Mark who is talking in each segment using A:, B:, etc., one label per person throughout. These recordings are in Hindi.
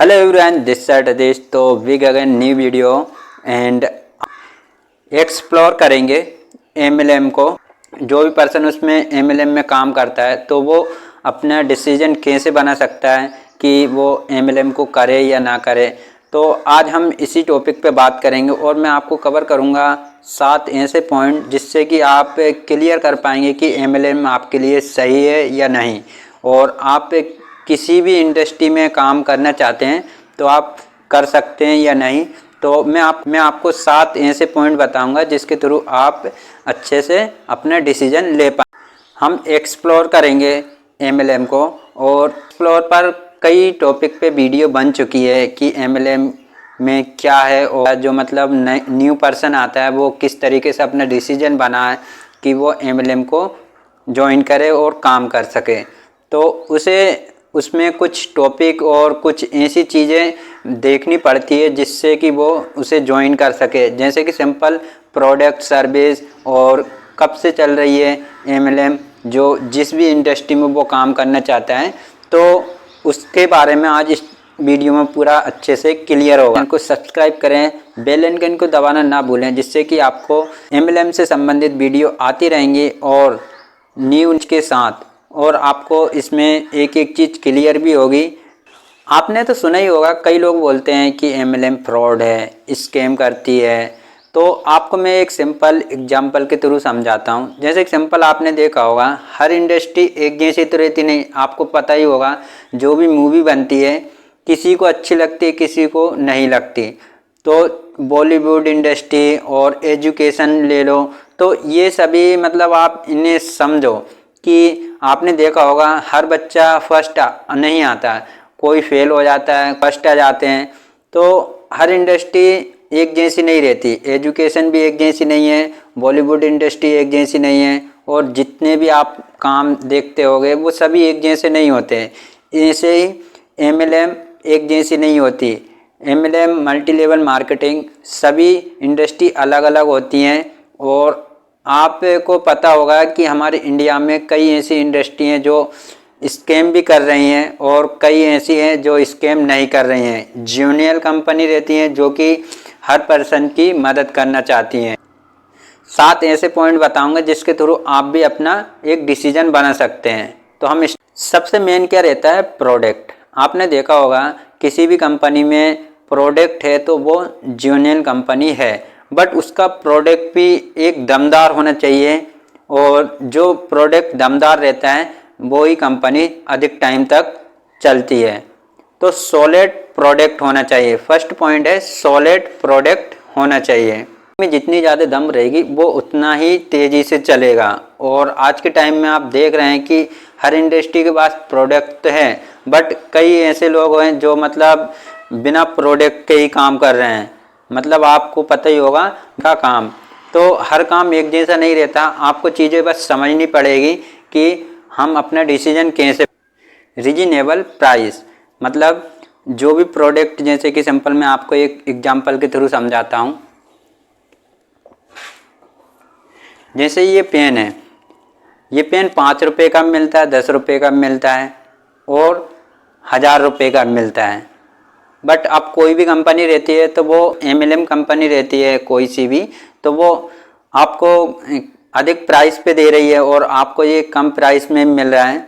A: हेलो एवरीवन, दिस साइड आदेश। तो big again new video and explore करेंगे एमएलएम को। जो भी पर्सन उसमें एमएलएम में काम करता है तो वो अपना डिसीजन कैसे बना सकता है कि वो एमएलएम को करे या ना करे। तो आज हम इसी टॉपिक पे बात करेंगे और मैं आपको कवर करूँगा 7 ऐसे पॉइंट जिससे कि आप क्लियर कर पाएंगे कि एमएलएम आपके लिए सही है या नहीं। और आप किसी भी इंडस्ट्री में काम करना चाहते हैं तो आप कर सकते हैं या नहीं। तो मैं आपको 7 ऐसे पॉइंट बताऊंगा जिसके थ्रू आप अच्छे से अपना डिसीजन ले पाएँ। हम एक्सप्लोर करेंगे एमएलएम को और एक्सप्लोर पर कई टॉपिक पे वीडियो बन चुकी है कि एमएलएम में क्या है और जो मतलब न्यू पर्सन आता है वो किस तरीके से अपना डिसीजन बनाए कि वो एमएलएम को ज्वाइन करे और काम कर सके। तो उसमें कुछ टॉपिक और कुछ ऐसी चीज़ें देखनी पड़ती है जिससे कि वो उसे ज्वाइन कर सके, जैसे कि सिंपल प्रोडक्ट सर्विस और कब से चल रही है एमएलएम, जो जिस भी इंडस्ट्री में वो काम करना चाहता है तो उसके बारे में आज इस वीडियो में पूरा अच्छे से क्लियर होगा। इनको सब्सक्राइब करें, बेल आइकन को दबाना ना भूलें जिससे कि आपको एमएलएम से संबंधित वीडियो आती रहेंगी और न्यूज़ के साथ, और आपको इसमें एक एक चीज़ क्लियर भी होगी। आपने तो सुना ही होगा, कई लोग बोलते हैं कि एमएलएम फ्रॉड है, स्कैम करती है। तो आपको मैं एक सिंपल एग्जांपल के थ्रू समझाता हूँ। जैसे सिंपल आपने देखा होगा, हर इंडस्ट्री एक जैसी तो रहती नहीं। आपको पता ही होगा जो भी मूवी बनती है किसी को अच्छी लगती है, किसी को नहीं लगती। तो बॉलीवुड इंडस्ट्री और एजुकेशन ले लो, तो ये सभी मतलब आप इन्हें समझो कि आपने देखा होगा हर बच्चा फर्स्ट नहीं आता, कोई फेल हो जाता है, फर्स्ट आ जाते हैं। तो हर इंडस्ट्री एक जैसी नहीं रहती, एजुकेशन भी एक जैसी नहीं है, बॉलीवुड इंडस्ट्री एक जैसी नहीं है, और जितने भी आप काम देखते होंगे वो सभी एक जैसे नहीं होते। ऐसे ही एमएलएम एक जैसी नहीं होती। एमएलएम, मल्टी लेवल मार्केटिंग, सभी इंडस्ट्री अलग अलग होती हैं। और आपको पता होगा कि हमारे इंडिया में कई ऐसी इंडस्ट्री हैं जो स्कैम भी कर रही हैं और कई ऐसी हैं जो स्कैम नहीं कर रही हैं। जूनियर कंपनी रहती हैं जो कि हर पर्सन की मदद करना चाहती हैं। 7 ऐसे पॉइंट बताऊंगा जिसके थ्रू आप भी अपना एक डिसीजन बना सकते हैं। तो हम सबसे मेन क्या रहता है, प्रोडक्ट। आपने देखा होगा किसी भी कंपनी में प्रोडक्ट है तो वो जूनियर कंपनी है, बट उसका प्रोडक्ट भी एक दमदार होना चाहिए। और जो प्रोडक्ट दमदार रहता है वो ही कंपनी अधिक टाइम तक चलती है। तो सॉलिड प्रोडक्ट होना चाहिए। फर्स्ट पॉइंट है सॉलिड प्रोडक्ट होना चाहिए। में जितनी ज़्यादा दम रहेगी वो उतना ही तेज़ी से चलेगा। और आज के टाइम में आप देख रहे हैं कि हर इंडस्ट्री के पास प्रोडक्ट है, बट कई ऐसे लोग हैं जो मतलब बिना प्रोडक्ट के ही काम कर रहे हैं। मतलब आपको पता ही होगा का काम, तो हर काम एक जैसा नहीं रहता। आपको चीज़ें बस समझनी पड़ेगी कि हम अपना डिसीजन कैसे। रीजनेबल प्राइस, मतलब जो भी प्रोडक्ट, जैसे कि सिंपल मैं आपको एक एग्जांपल के थ्रू समझाता हूँ। जैसे ये पेन है, ये पेन 5 रुपये का मिलता है, 10 रुपये का मिलता है और 1000 रुपये का मिलता है। बट अब कोई भी कंपनी रहती है तो वो एमएलएम कंपनी रहती है कोई सी भी, तो वो आपको अधिक प्राइस पे दे रही है और आपको ये कम प्राइस में मिल रहा है,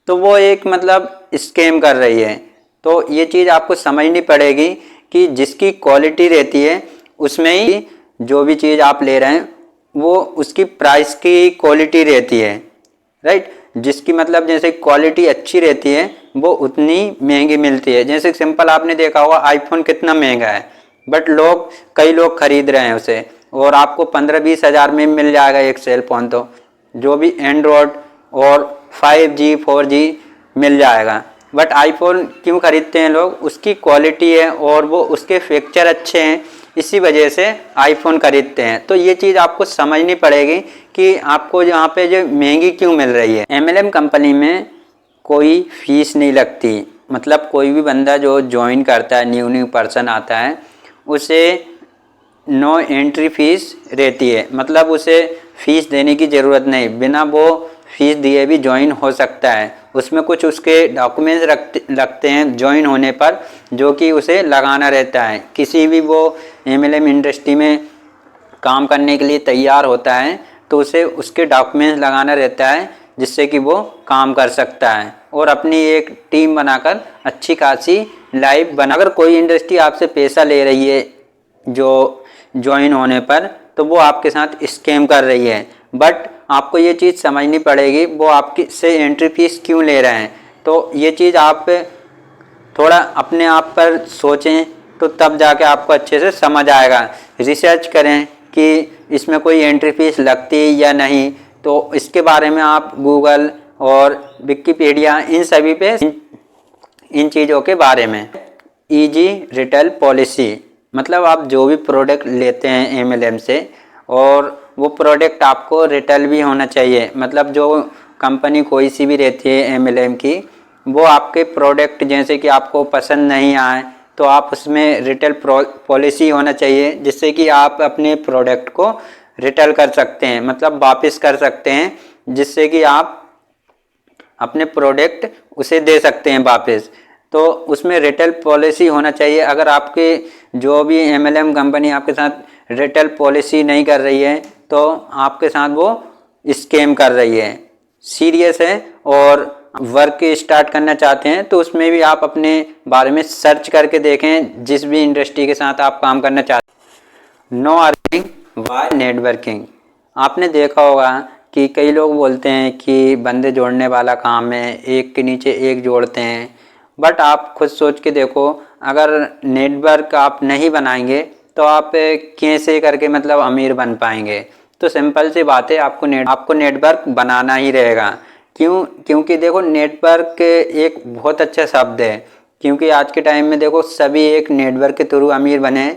A: तो वो एक मतलब स्कैम कर रही है। तो ये चीज़ आपको समझनी पड़ेगी कि जिसकी क्वालिटी रहती है उसमें ही जो भी चीज़ आप ले रहे हैं वो उसकी प्राइस की क्वालिटी रहती है, राइट। जिसकी मतलब जैसे क्वालिटी अच्छी रहती है वो उतनी महंगी मिलती है। जैसे सिंपल आपने देखा होगा आईफोन कितना महंगा है, बट कई लोग खरीद रहे हैं उसे, और आपको 15-20 हज़ार में मिल जाएगा एक सेल फोन। तो जो भी एंड्रॉयड और 5G 4G मिल जाएगा। बट आईफोन क्यों खरीदते हैं लोग, उसकी क्वालिटी है और वो उसके फीचर अच्छे हैं, इसी वजह से आईफोन खरीदते हैं। तो ये चीज़ आपको समझनी पड़ेगी कि आपको यहाँ पे जो महंगी क्यों मिल रही है। एमएलएम कंपनी में कोई फीस नहीं लगती। मतलब कोई भी बंदा जो ज्वाइन करता है, न्यू पर्सन आता है, उसे नो एंट्री फीस रहती है। मतलब उसे फीस देने की ज़रूरत नहीं, बिना वो फीस दिए भी ज्वाइन हो सकता है। उसमें कुछ उसके डॉक्यूमेंट्स लगते हैं ज्वाइन होने पर, जो कि उसे लगाना रहता है। किसी भी वो MLM इंडस्ट्री में काम करने के लिए तैयार होता है तो उसे उसके डॉक्यूमेंट्स लगाना रहता है, जिससे कि वो काम कर सकता है और अपनी एक टीम बनाकर अच्छी खासी लाइफ बना। अगर कोई इंडस्ट्री आपसे पैसा ले रही है जो ज्वाइन होने पर, तो वो आपके साथ स्कैम कर रही है। बट आपको ये चीज़ समझनी पड़ेगी वो आपकी से एंट्री फीस क्यों ले रहे हैं। तो ये चीज़ आप थोड़ा अपने आप पर सोचें, तो तब जाके आपको अच्छे से समझ आएगा। रिसर्च करें कि इसमें कोई एंट्री फीस लगती है या नहीं, तो इसके बारे में आप गूगल और विकिपीडिया इन सभी पे इन चीज़ों के बारे में। ईजी रिटेल पॉलिसी मतलब आप जो भी प्रोडक्ट लेते हैं MLM से, और वो प्रोडक्ट आपको रिटेल भी होना चाहिए। मतलब जो कंपनी कोई सी भी रहती है MLM की, वो आपके प्रोडक्ट जैसे कि आपको पसंद नहीं आए तो आप उसमें रिटेल पॉलिसी होना चाहिए, जिससे कि आप अपने प्रोडक्ट को रिटेल कर सकते हैं, मतलब वापस कर सकते हैं, जिससे कि आप अपने प्रोडक्ट उसे दे सकते हैं वापस। तो उसमें रिटेल पॉलिसी होना चाहिए। अगर आपके जो भी MLM कंपनी आपके साथ रिटेल पॉलिसी नहीं कर रही है तो आपके साथ वो स्कैम कर रही है, सीरियस है। और वर्क स्टार्ट करना चाहते हैं तो उसमें भी आप अपने बारे में सर्च करके देखें, जिस भी इंडस्ट्री के साथ आप काम करना चाहते हैं। नो अर्निंग वाय नेटवर्किंग। आपने देखा होगा कि कई लोग बोलते हैं कि बंदे जोड़ने वाला काम है, एक के नीचे एक जोड़ते हैं। बट आप खुद सोच के देखो, अगर नेटवर्क आप नहीं बनाएंगे तो आप कैसे करके मतलब अमीर बन पाएंगे। तो सिंपल सी बात है, आपको नेटवर्क बनाना ही रहेगा। क्योंकि देखो नेटवर्क एक बहुत अच्छा शब्द है, क्योंकि आज के टाइम में देखो सभी एक नेटवर्क के थ्रू अमीर बने।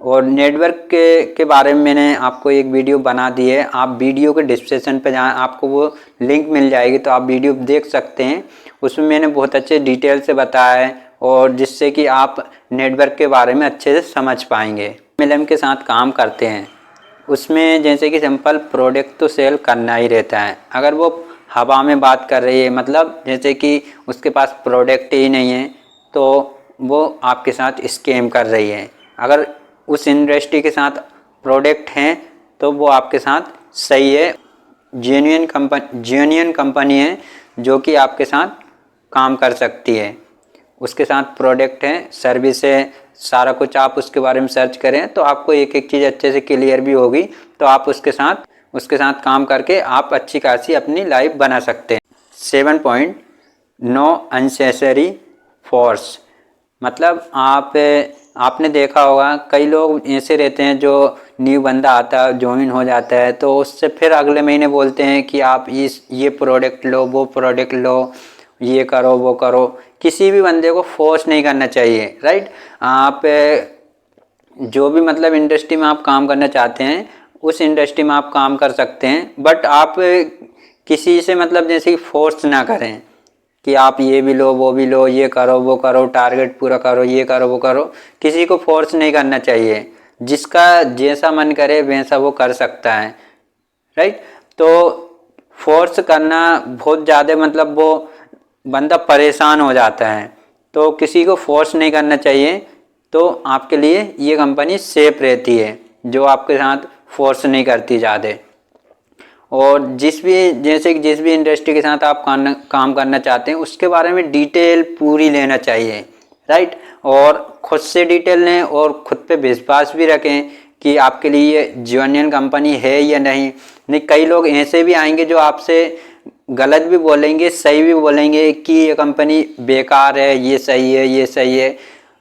A: और नेटवर्क के बारे में मैंने आपको एक वीडियो बना दी है, आप वीडियो के डिस्क्रिप्शन पे जाएं, आपको वो लिंक मिल जाएगी तो आप वीडियो देख सकते हैं। उसमें मैंने बहुत अच्छे डिटेल से बताया है, और जिससे कि आप नेटवर्क के बारे में अच्छे से समझ पाएंगे। MLM के साथ काम करते हैं उसमें जैसे कि सिंपल प्रोडक्ट तो सेल करना ही रहता है। अगर वो हवा में बात कर रही है, मतलब जैसे कि उसके पास प्रोडक्ट ही नहीं है, तो वो आपके साथ स्कैम कर रही है। अगर उस इंडस्ट्री के साथ प्रोडक्ट हैं तो वो आपके साथ सही है, जेन्युइन कंपनी है जो कि आपके साथ काम कर सकती है। उसके साथ प्रोडक्ट है, सर्विस है, सारा कुछ आप उसके बारे में सर्च करें तो आपको एक एक चीज़ अच्छे से क्लियर भी होगी। तो आप उसके साथ काम करके आप अच्छी खासी अपनी लाइफ बना सकते हैं। 7 पॉइंट, नो अननेसेसरी फोर्स। मतलब आपने देखा होगा कई लोग ऐसे रहते हैं जो न्यू बंदा आता है ज्वाइन हो जाता है तो उससे फिर अगले महीने बोलते हैं कि आप ये प्रोडक्ट लो, वो प्रोडक्ट लो, ये करो, वो करो। किसी भी बंदे को फोर्स नहीं करना चाहिए, राइट। आप जो भी मतलब इंडस्ट्री में आप काम करना चाहते हैं उस इंडस्ट्री में आप काम कर सकते हैं, बट आप किसी से मतलब जैसे कि फोर्स ना करें कि आप ये भी लो, वो भी लो, ये करो, वो करो, टारगेट पूरा करो, ये करो, वो करो। किसी को फोर्स नहीं करना चाहिए, जिसका जैसा मन करे वैसा वो कर सकता है, राइट। तो फोर्स करना बहुत ज़्यादा मतलब वो बंदा परेशान हो जाता है, तो किसी को फोर्स नहीं करना चाहिए। तो आपके लिए ये कंपनी सेफ रहती है जो आपके साथ फोर्स नहीं करती ज़्यादा। और जिस भी इंडस्ट्री के साथ आप काम करना चाहते हैं उसके बारे में डिटेल पूरी लेना चाहिए, राइट। और खुद से डिटेल लें और खुद पे विश्वास भी रखें कि आपके लिए ये जेन्युइन कंपनी है या नहीं। कई लोग ऐसे भी आएंगे जो आपसे गलत भी बोलेंगे, सही भी बोलेंगे कि ये कंपनी बेकार है, ये सही है, ये सही है।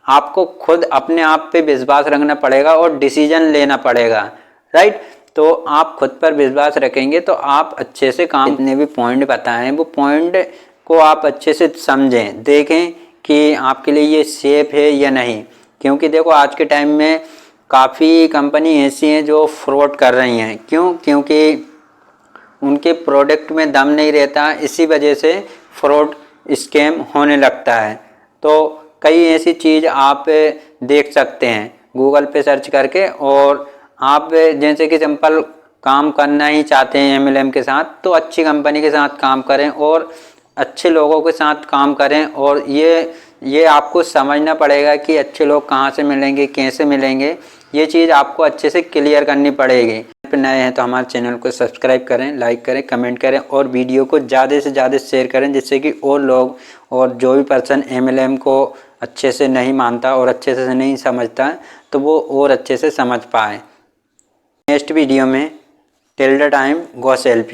A: आपको खुद अपने आप पे विश्वास रखना पड़ेगा और डिसीजन लेना पड़ेगा, राइट। तो आप खुद पर विश्वास रखेंगे तो आप अच्छे से काम, जितने भी पॉइंट बताएं वो पॉइंट को आप अच्छे से समझें, देखें कि आपके लिए ये सेफ है या नहीं। क्योंकि देखो आज के टाइम में काफ़ी कंपनी ऐसी हैं जो फ्रॉड कर रही हैं। क्योंकि उनके प्रोडक्ट में दम नहीं रहता, इसी वजह से फ्रॉड स्कैम होने लगता है। तो कई ऐसी चीज़ आप देख सकते हैं गूगल पे सर्च करके। और आप जैसे कि सिंपल काम करना ही चाहते हैं MLM के साथ तो अच्छी कंपनी के साथ काम करें और अच्छे लोगों के साथ काम करें। और ये आपको समझना पड़ेगा कि अच्छे लोग कहाँ से मिलेंगे, कैसे मिलेंगे, ये चीज़ आपको अच्छे से क्लियर करनी पड़ेगी। पे नए हैं तो हमारे चैनल को सब्सक्राइब करें, लाइक करें, कमेंट करें और वीडियो को ज़्यादा से ज़्यादा शेयर करें, जिससे कि और लोग और जो भी पर्सन MLM को अच्छे से नहीं मानता और अच्छे से नहीं समझता तो वो और अच्छे से समझ पाए। नेक्स्ट वीडियो में till the time God help you.